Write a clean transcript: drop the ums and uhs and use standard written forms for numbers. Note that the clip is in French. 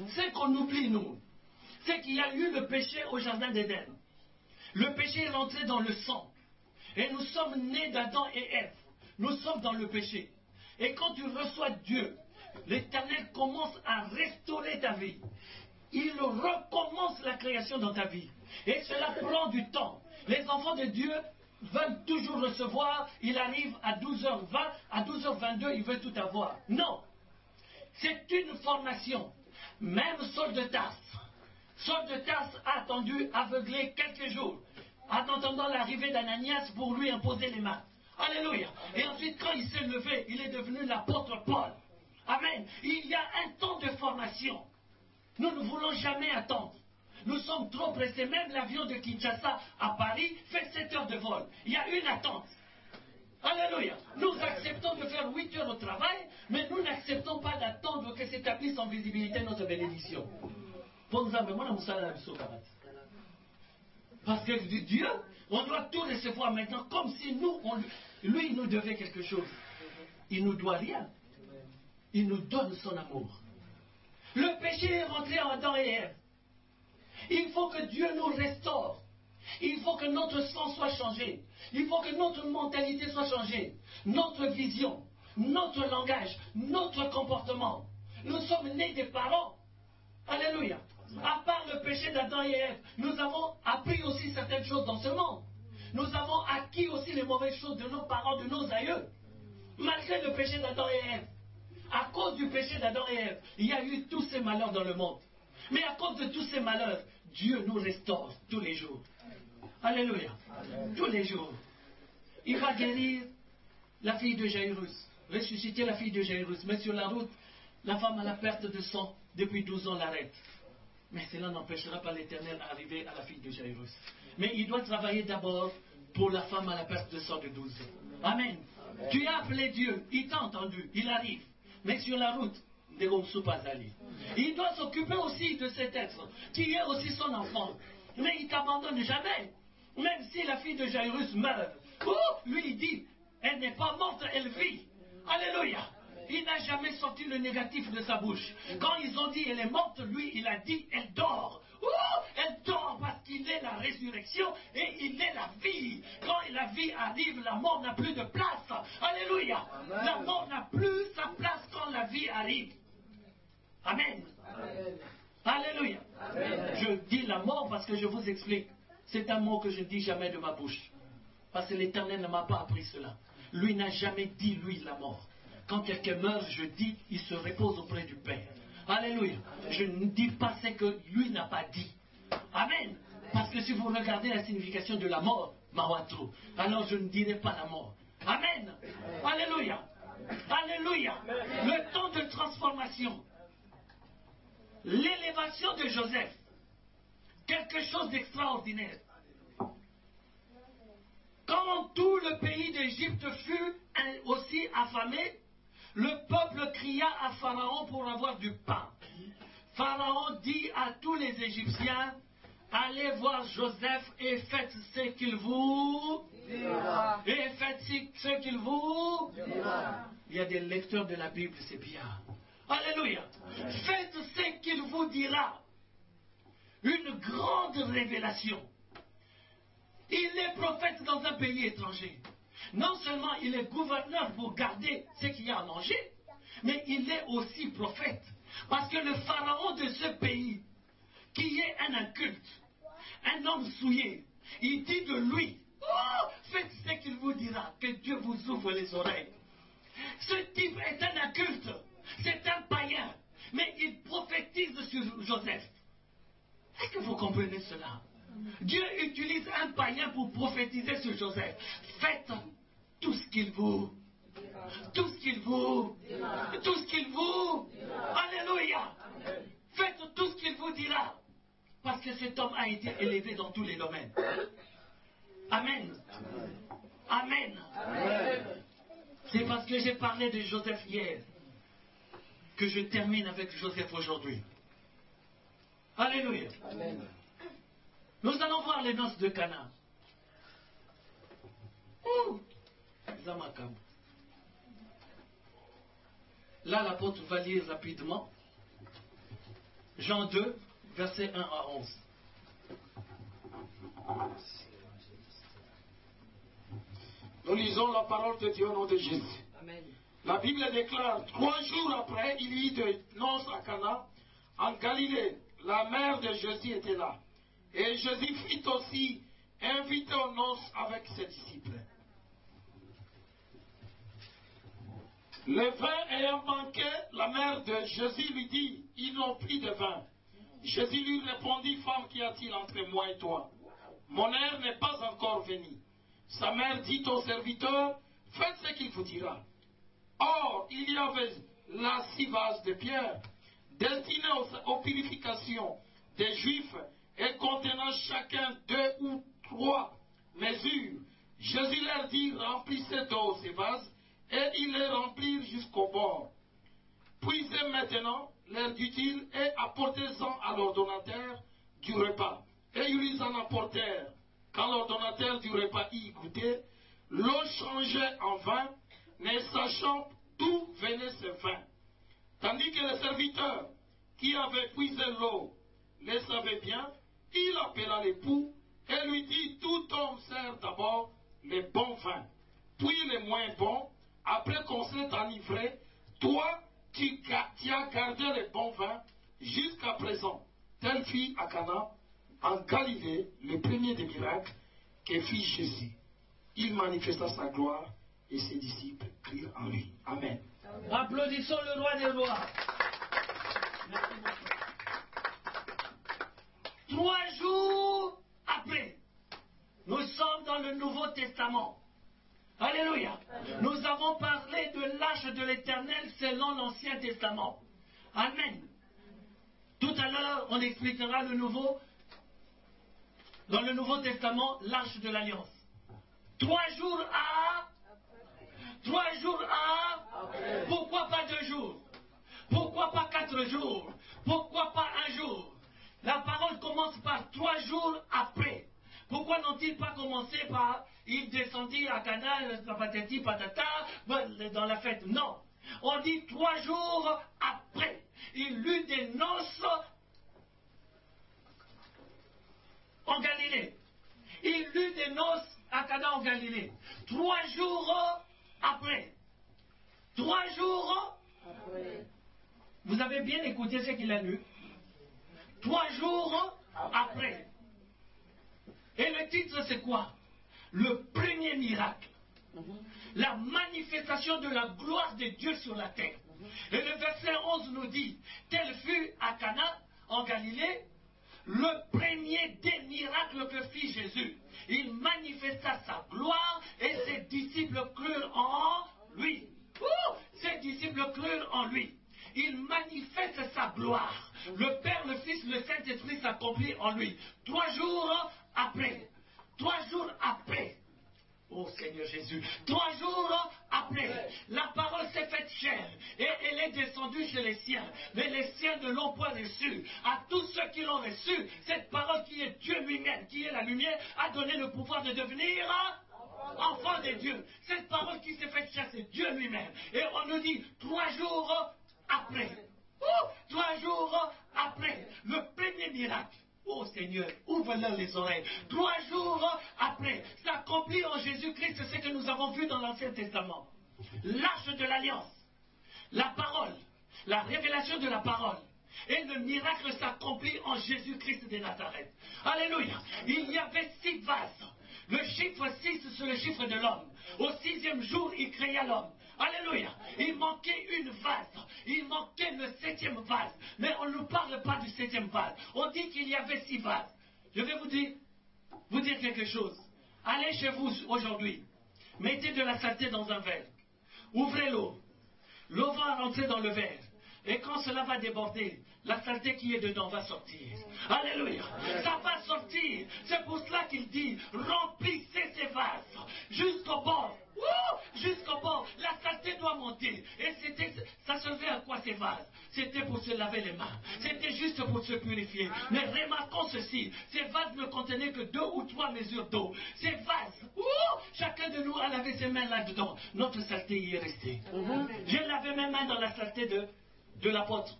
Ce qu'on oublie, nous, c'est qu'il y a eu le péché au jardin d'Éden. Le péché est rentré dans le sang. Et nous sommes nés d'Adam et Ève. Nous sommes dans le péché. Et quand tu reçois Dieu, l'Éternel commence à restaurer ta vie. Il recommence la création dans ta vie. Et cela prend du temps. Les enfants de Dieu veulent toujours recevoir. Il arrive à 12h20, à 12h22, il veut tout avoir. Non. C'est une formation. Même Saul de Tarse. Saul de Tarse a attendu aveuglé quelques jours, en attendant l'arrivée d'Ananias pour lui imposer les mains. Alléluia. Et ensuite, quand il s'est levé, il est devenu l'apôtre Paul. Amen. Il y a un temps de formation. Nous ne voulons jamais attendre. Nous sommes trop pressés. Même l'avion de Kinshasa à Paris fait 7 heures de vol. Il y a une attente. Alléluia. Nous acceptons de faire 8 heures au travail, mais nous n'acceptons pas d'attendre que s'établisse en visibilité notre bénédiction. Parce que Dieu, on doit tout recevoir maintenant, comme si nous, lui, il nous devait quelque chose. Il ne nous doit rien. Il nous donne son amour. Le péché est rentré en Adam et Ève. Il faut que Dieu nous restaure. Il faut que notre sang soit changé. Il faut que notre mentalité soit changée. Notre vision, notre langage, notre comportement. Nous sommes nés des parents. Alléluia. À part le péché d'Adam et Ève, nous avons appris aussi certaines choses dans ce monde. Nous avons acquis aussi les mauvaises choses de nos parents, de nos aïeux. Malgré le péché d'Adam et Ève. À cause du péché d'Adam et Ève, il y a eu tous ces malheurs dans le monde. Mais à cause de tous ces malheurs, Dieu nous restaure tous les jours. Alléluia. Tous les jours. Il va guérir la fille de Jairus, ressusciter la fille de Jairus. Mais sur la route, la femme à la perte de sang, depuis 12 ans, l'arrête. Mais cela n'empêchera pas l'Éternel d'arriver à la fille de Jairus. Mais il doit travailler d'abord pour la femme à la perte de sang de 12 ans. Amen. Amen. Tu as appelé Dieu, il t'a entendu, il arrive. Mais sur la route, il doit s'occuper aussi de cet être, qui est aussi son enfant. Mais il ne t'abandonne jamais. Même si la fille de Jairus meurt, lui il dit, elle n'est pas morte, elle vit. Alléluia. Il n'a jamais sorti le négatif de sa bouche. Quand ils ont dit elle est morte, lui il a dit elle dort. Elle dort parce qu'il est la résurrection et il est la vie. Quand la vie arrive, la mort n'a plus de place. Alléluia. Amen. La mort n'a plus sa place quand la vie arrive. Amen. Amen. Alléluia. Amen. Je dis la mort parce que je vous explique. C'est un mot que je ne dis jamais de ma bouche. Parce que l'Éternel ne m'a pas appris cela. Lui n'a jamais dit, lui, la mort. Quand quelqu'un meurt, je dis, il se repose auprès du Père. Alléluia. Je ne dis pas ce que lui n'a pas dit. Amen. Parce que si vous regardez la signification de la mort, Mawatro, alors je ne dirai pas la mort. Amen. Alléluia. Alléluia. Le temps de transformation. L'élévation de Joseph. Quelque chose d'extraordinaire. Quand tout le pays d'Égypte fut aussi affamé, le peuple cria à Pharaon pour avoir du pain. Pharaon dit à tous les Égyptiens, allez voir Joseph et faites ce qu'il vous dira. Et faites ce qu'il vous dira. Il y a des lecteurs de la Bible, c'est bien. Alléluia. Faites ce qu'il vous dira. Une grande révélation. Il est prophète dans un pays étranger. Non seulement il est gouverneur pour garder ce qu'il y a à manger, mais il est aussi prophète. Parce que le pharaon de ce pays, qui est un inculte, un homme souillé, il dit de lui, faites ce qu'il vous dira, que Dieu vous ouvre les oreilles. Ce type est un inculte, c'est un païen, mais il prophétise sur Joseph. Est-ce que vous comprenez cela? Dieu utilise un païen pour prophétiser sur Joseph. Faites tout ce qu'il vous, tout ce qu'il vous, tout ce qu'il vous, alléluia. Faites tout ce qu'il vous dira. Parce que cet homme a été élevé dans tous les domaines. Amen. Amen. C'est parce que j'ai parlé de Joseph hier que je termine avec Joseph aujourd'hui. Alléluia. Amen. Nous allons voir les noces de Cana. Là, l'apôtre va lire rapidement. Jean 2, versets 1 à 11. Nous lisons la parole de Dieu au nom de Jésus. Amen. La Bible déclare, 3 jours après, il y eut des noces à Cana, en Galilée. La mère de Jésus était là. Et Jésus fut aussi invité aux noces avec ses disciples. Le vin ayant manqué, la mère de Jésus lui dit, ils n'ont plus de vin. Jésus lui répondit, femme, qu'y a-t-il entre moi et toi? Mon heure n'est pas encore venue. Sa mère dit au serviteur, faites ce qu'il vous dira. Or, il y avait là 6 vases de pierre, destinés aux purifications des Juifs, et contenant chacun 2 ou 3 mesures. Jésus leur dit, remplissez d'eau ces vases, et ils les remplirent jusqu'au bord. Puisez maintenant, leur dit-il, et apportez-en à l'ordonnateur du repas. Et ils en apportèrent. Quand l'ordonnateur du repas y goûtait, l'eau changeait en vin, ne sachant d'où venait ce vin. Tandis que le serviteur qui avait puisé l'eau le savait bien, il appela l'époux et lui dit, tout homme sert d'abord les bons vins, puis les moins bons, après qu'on s'est enivré, toi tu as gardé les bons vins jusqu'à présent. Telle fut à Cana, en Galilée, le premier des miracles que fit Jésus. Il manifesta sa gloire et ses disciples crurent en lui. Amen. Applaudissons le roi des rois. 3 jours après, nous sommes dans le Nouveau Testament. Alléluia. Nous avons parlé de l'arche de l'Éternel selon l'Ancien Testament. Amen. Tout à l'heure, on expliquera dans le Nouveau Testament, l'arche de l'Alliance. 3 jours à... 3 jours à... Pourquoi pas 2 jours? Pourquoi pas 4 jours? Pourquoi pas 1 jour? La parole commence par 3 jours après. Pourquoi n'ont-ils pas commencé par il descendit à Cana, patati patata, dans la fête? Non. On dit 3 jours après. Il eut des noces en Galilée. Il eut des noces à Cana en Galilée. 3 jours après. 3 jours après. Vous avez bien écouté ce qu'il a lu. 3 jours après. Et le titre c'est quoi? Le premier miracle. La manifestation de la gloire de Dieu sur la terre. Et le verset 11 nous dit, tel fut à Cana en Galilée le premier des miracles que fit Jésus. Il manifesta sa gloire et ses disciples crurent en lui. Ses disciples crurent en lui. Il manifeste sa gloire. Le Père, le Fils, le Saint-Esprit s'accomplit en lui. 3 jours après. 3 jours après. Oh Seigneur Jésus, 3 jours après, la parole s'est faite chair et elle est descendue chez les siens, mais les siens ne l'ont pas reçue. À tous ceux qui l'ont reçue, cette parole qui est Dieu lui-même, qui est la lumière, a donné le pouvoir de devenir enfant de Dieu. Cette parole qui s'est faite chair, c'est Dieu lui-même. Et on nous dit 3 jours après. 3 jours après, le premier miracle. Oh Seigneur, ouvre-leur les oreilles. 3 jours après, s'accomplit en Jésus-Christ ce que nous avons vu dans l'Ancien Testament. L'arche de l'Alliance, la parole, la révélation de la parole. Et le miracle s'accomplit en Jésus-Christ de Nazareth. Alléluia. Il y avait 6 vases. Le chiffre 6, c'est le chiffre de l'homme. Au 6e jour, il créa l'homme. Alléluia. Il manquait une vase. Il manquait le 7e vase. Mais on ne nous parle pas du 7e vase. On dit qu'il y avait 6 vases. Je vais vous dire quelque chose. Allez chez vous aujourd'hui. Mettez de la saleté dans un verre. Ouvrez l'eau. L'eau va rentrer dans le verre. Et quand cela va déborder, la saleté qui est dedans va sortir. Alléluia. Ça va sortir. C'est pour cela qu'il dit, remplissez ces vases jusqu'au bord. Jusqu'au bord. La saleté doit monter. Et ça servait à quoi ces vases? C'était pour se laver les mains. C'était juste pour se purifier. Mais remarquons ceci. Ces vases ne contenaient que 2 ou 3 mesures d'eau. Ces vases, chacun de nous a lavé ses mains là-dedans. Notre saleté y est restée. J'ai lavé mes mains dans la saleté de l'apôtre.